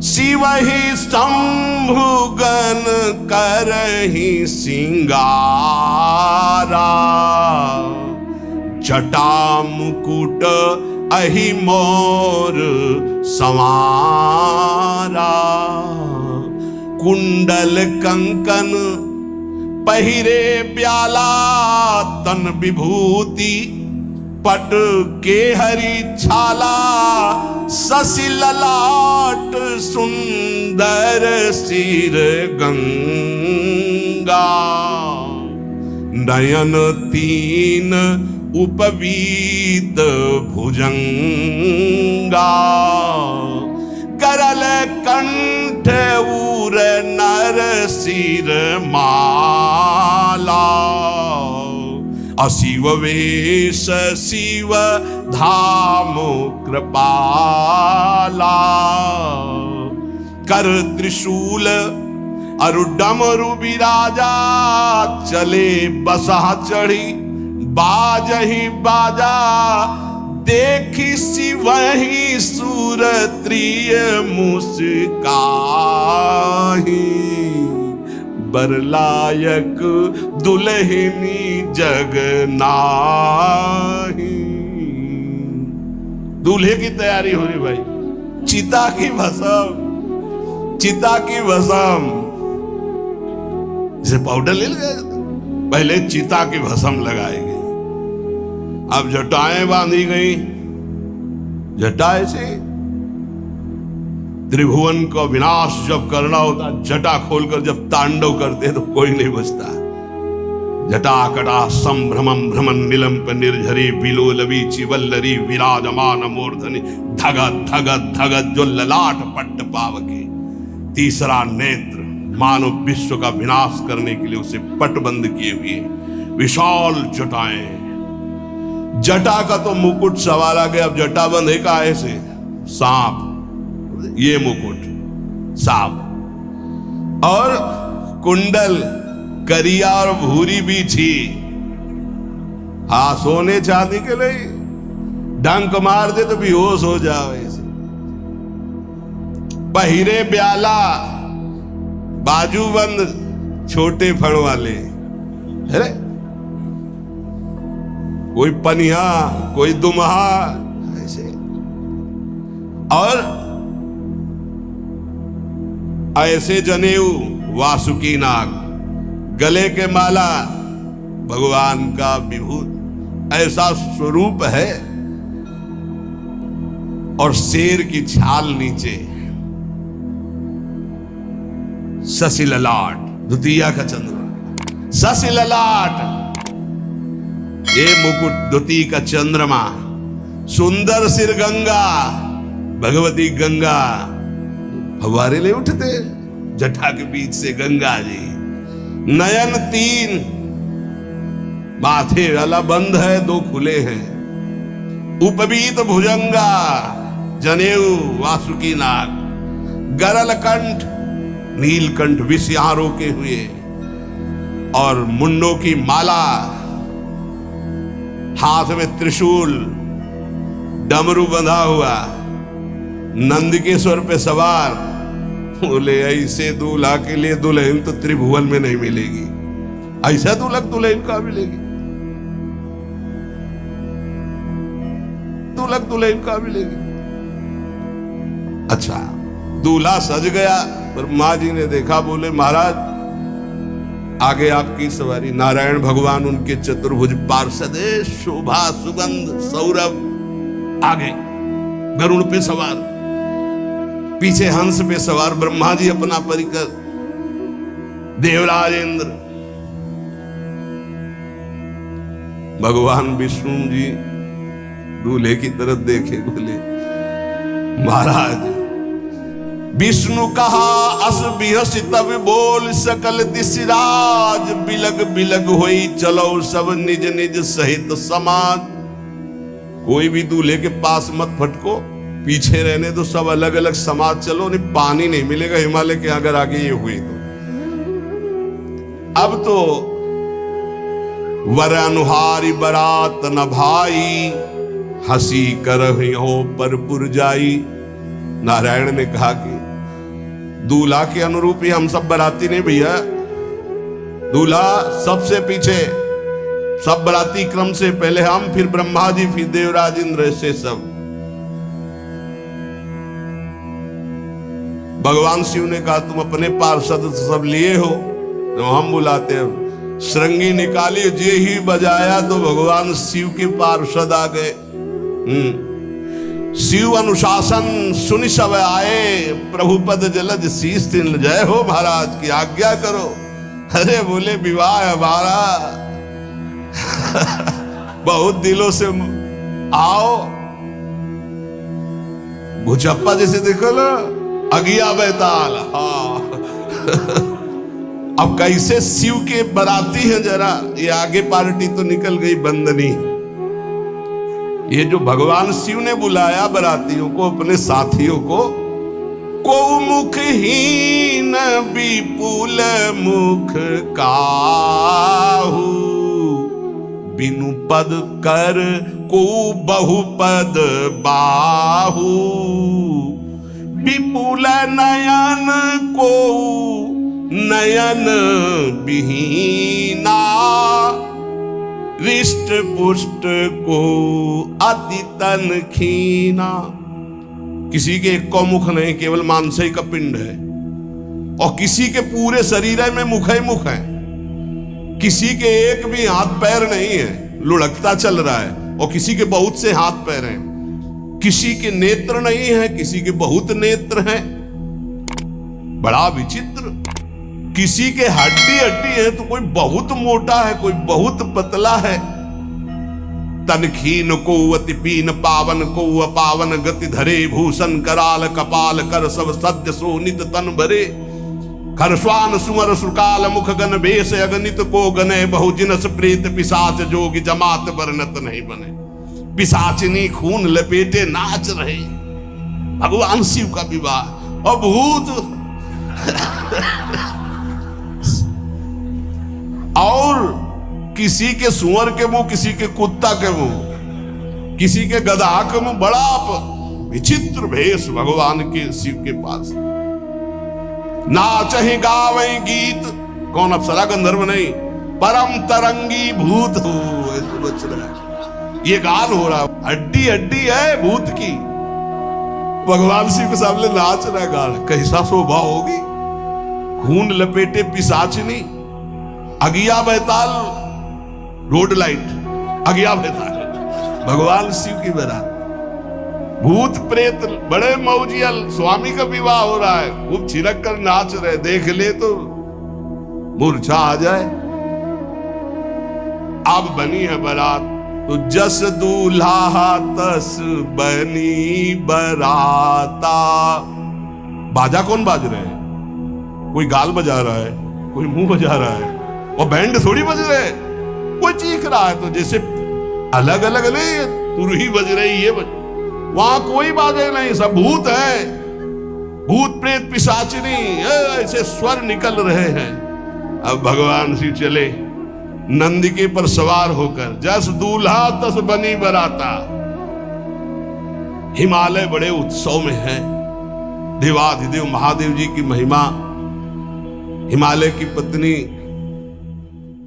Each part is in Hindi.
शिवहि शंभुगन करहि सिंगारा, जटा मुकुट अहि मोर संवारा। कुंडल कंकन पहिरे ब्याला, तन विभूति पट के हरि छाला। शशि ललाट सुंदर सिर गंगा, नयन तीन उपवीत भुजंगा। करल कंठ उर नर सिर माला, अशिव वेश शिव धाम कृपाला। कर त्रिशूल अरु डमरु बिराजा, चले बसहा चढ़ी बाजहि बाजा। देखी शिवहि सुरत्रिय मुस्काहि, बरलायक दुल्हनी जग नाही। दूल्हे की तैयारी हो रही भाई, चिता की भस्म, चिता की भस्म। जैसे पाउडर ले लिया, पहले चिता की भस्म लगाई गई, अब जटाएं बांधी गई। जटाएं से त्रिभुवन का विनाश जब करना होता, जटा खोलकर जब तांडव करते तो कोई नहीं बचता। जटा कटा संभ्रमं भ्रमण निलंप निर्झरी, बिलोलवी चिवल्लरी विराजमान मूर्धनि। धगत धगत धगत जो ललाट पट्ट पावके। तीसरा नेत्र मानव विश्व का विनाश करने के लिए उसे पटबंद किए हुए विशाल जटाएं। जटा का तो मुकुट सवारा गया, अब जटा बंध है काहे से? सांप, ये मुकुट सांप। और कुंडल करिया और भूरी भी थी। हाँ, सोने चांदी के लिए डंक मार दे तो बेहोश हो जाओ ऐसे। पहिरे ब्याला, बाजूबंद छोटे फड़ वाले, है कोई पनिया कोई दुमहा ऐसे। और ऐसे जनेऊ वासुकी नाग, गले के माला भगवान का विभूत, ऐसा स्वरूप है। और शेर की छाल नीचे, शशि ललाट, द्वितीय का चंद्र, शशि ललाट ये मुकुट, द्वितीय का चंद्रमा। सुंदर सिर गंगा, भगवती गंगा फव्वारे ले उठते जटा के बीच से गंगा जी। नयन तीन, माथे वाला बंद है, दो खुले हैं। उपवीत भुजंगा, जनेऊ वासुकी नाग। गरल कंठ, नीलकंठ विष यहां रोके हुए। और मुंडों की माला, हाथ में त्रिशूल, डमरू बंधा हुआ, नंदकेश्वर पे सवार। बोले ऐसे दूल्हा के लिए दुल्हन तो त्रिभुवन में नहीं मिलेगी, ऐसा दूल्हा दुल्हन कहां मिलेगी? दूल्हा दुल्हन कहां मिलेगी? अच्छा, दूल्हा सज गया, पर माँ जी ने देखा, बोले महाराज आगे आपकी सवारी। नारायण भगवान उनके चतुर्भुज पार्षद, शोभा सुगंध सौरभ आगे गरुड़ पे सवार, पीछे हंस पे सवार ब्रह्मा जी अपना परिकर, देवराज इंद्र, भगवान विष्णु जी दूल्हे की तरफ देखे, बोले महाराज विष्णु कहा अस बिहस तब बोल सकल दिशराज। बिलग बिलग होई चलो सब निज निज सहित समाज। कोई भी दूल्हे के पास मत फटको, पीछे रहने दो, सब अलग अलग समाज चलो। नहीं पानी नहीं मिलेगा हिमालय के अगर आगे ये हुई तो। अब तो वर अनुहारी बरात न भाई, हंसी करहियो पर पुर जाई। नारायण ने कहा कि दूल्हा के अनुरूप ही हम सब बाराती नहीं भैया। दूल्हा सबसे पीछे, सब बाराती क्रम से पहले हम, फिर ब्रह्मा जी, फिर देवराज इंद्र से सब। भगवान शिव ने कहा तुम अपने पार्षद सब लिए हो तो हम बुलाते हैं। श्रृंगी निकाली, जे ही बजाया तो भगवान शिव के पार्षद आ गए। शिव अनुशासन सुनि सब आए, प्रभुपद जलद शीस तिन, जय हो महाराज की आज्ञा करो। अरे बोले विवाह हमारा बहुत दिलों से आओ। भुचप्पा जैसे देखो ना, अगिया बैताल। हाँ अब कैसे शिव के बाराती है, जरा ये आगे पार्टी तो निकल गई बंदनी। ये जो भगवान शिव ने बुलाया बारातियों को, अपने साथियों को मुखहीन विपुल मुख काहू, बिनु पद कर को बहुपद बाहू, विपुल नयन को नयन विहीना, रिष्ट पुष्ट को अति तन खीना। किसी के एक को मुख नहीं, केवल मांस ही का पिंड है, और किसी के पूरे शरीर में मुख ही मुख है। किसी के एक भी हाथ पैर नहीं है, लुढ़कता चल रहा है, और किसी के बहुत से हाथ पैर हैं। किसी के नेत्र नहीं है, किसी के बहुत नेत्र हैं। बड़ा विचित्र। किसी के हड्डी हड्डी है तो कोई बहुत मोटा है, कोई बहुत पतला है। तनखीन को अति पीन, पावन को अपावन, गति धरे भूषण कराल, कपाल कर सब सद्य सोनित तन भरे। खरस्वान सुमर सुकाल, मुख गण भेष अगणित को गने, बहु जिनस प्रेत पिशाच जोगी, जमात बरनत नहीं बने। पिशाचिनी खून लपेटे नाच रहे, भगवान शिव का विवाह। और भूत और किसी के सुअर के मुंह, किसी के कुत्ता के मुंह, किसी के गधा के मुंह। बड़ा विचित्र भेष भगवान के शिव के पास। नाचहि गावै गीत, कौन अप्सरा गंधर्व नहीं, परम तरंगी भूत हो। बच रहा है, ये गान हो रहा, हड्डी हड्डी है भूत की। भगवान शिव के सामने नाच रहा है, गान। कैसा शोभा होगी। खून लपेटे पिशाचिनी, अगिया बैताल, रोड लाइट, अगिया बैताल, भगवान शिव की बारात। भूत प्रेत बड़े मौजियल, स्वामी का विवाह हो रहा है, खूब छिड़क कर नाच रहे, देख ले तो मूर्छा आ जाए। अब बनी है बारात, तो जस दूल्हा तस बनी बराता। बाजा कौन बाज रहे हैं? कोई गाल बजा रहा है, कोई मुंह बजा रहा है, और बैंड थोड़ी बज रहे, कोई चीख रहा है। तो जैसे अलग अलग नहीं, तुरही बज रही, ये बज, वहां कोई बाजे नहीं, सब भूत है। भूत प्रेत पिशाचिनी ऐसे स्वर निकल रहे हैं। अब भगवान शिव चले नंदिके पर सवार होकर, जस दूल्हा तस बनी बराता। हिमालय बड़े उत्सव में है। देवाधिदेव महादेव जी की महिमा हिमालय की पत्नी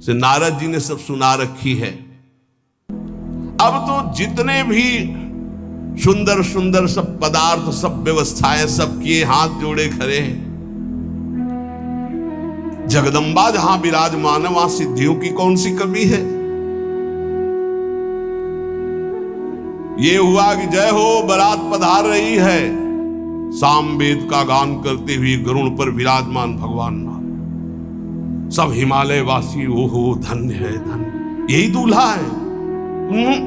से नारद जी ने सब सुना रखी है। अब तो जितने भी सुंदर सुंदर सब पदार्थ, सब व्यवस्थाएं, सब किए, हाथ जोड़े खड़े हैं। जगदम्बा जहां विराजमान है, वहां सिद्धियों की कौन सी कमी है। ये हुआ कि जय हो बारात पधार रही है, सामवेद का गान करते हुए गरुड़ पर विराजमान भगवान नाथ। सब हिमालय वासी ओहो धन्य है, धन्य। यही दूल्हा है,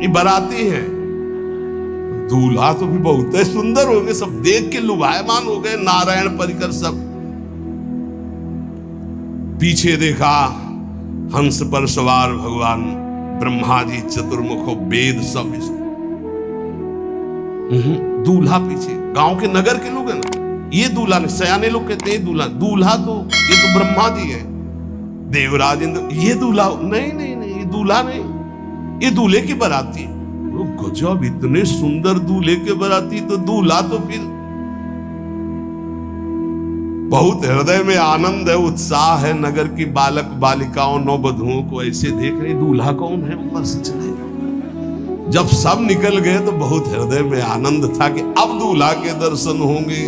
बाराती है। दूल्हा तो भी बहुत है, सुंदर हो गए, सब देख के लुभायमान हो गए। नारायण परिकर सब। पीछे देखा हंस पर सवार भगवान ब्रह्मा जी, चतुर्मुख, वेद सब। दूल्हा पीछे, गांव के नगर के लोग हैं ना, ये दूल्हा नहीं, सयाने लोग कहते हैं दूल्हा। दूल्हा तो ये तो ब्रह्मा जी है, देवराज इंद्र। ये दूल्हा नहीं, नहीं नहीं, ये दूल्हा नहीं, ये दूल्हे की बाराती है। गजब, इतने सुंदर दूल्हे के बाराती, तो दूल्हा तो फिर बहुत हृदय में आनंद है, उत्साह है। नगर की बालक बालिकाओं नववधुओं को ऐसे देख रहे, दूल्हा कौन है ऊपर से चढ़े। जब सब निकल गए तो बहुत हृदय में आनंद था कि अब दूल्हा के दर्शन होंगे।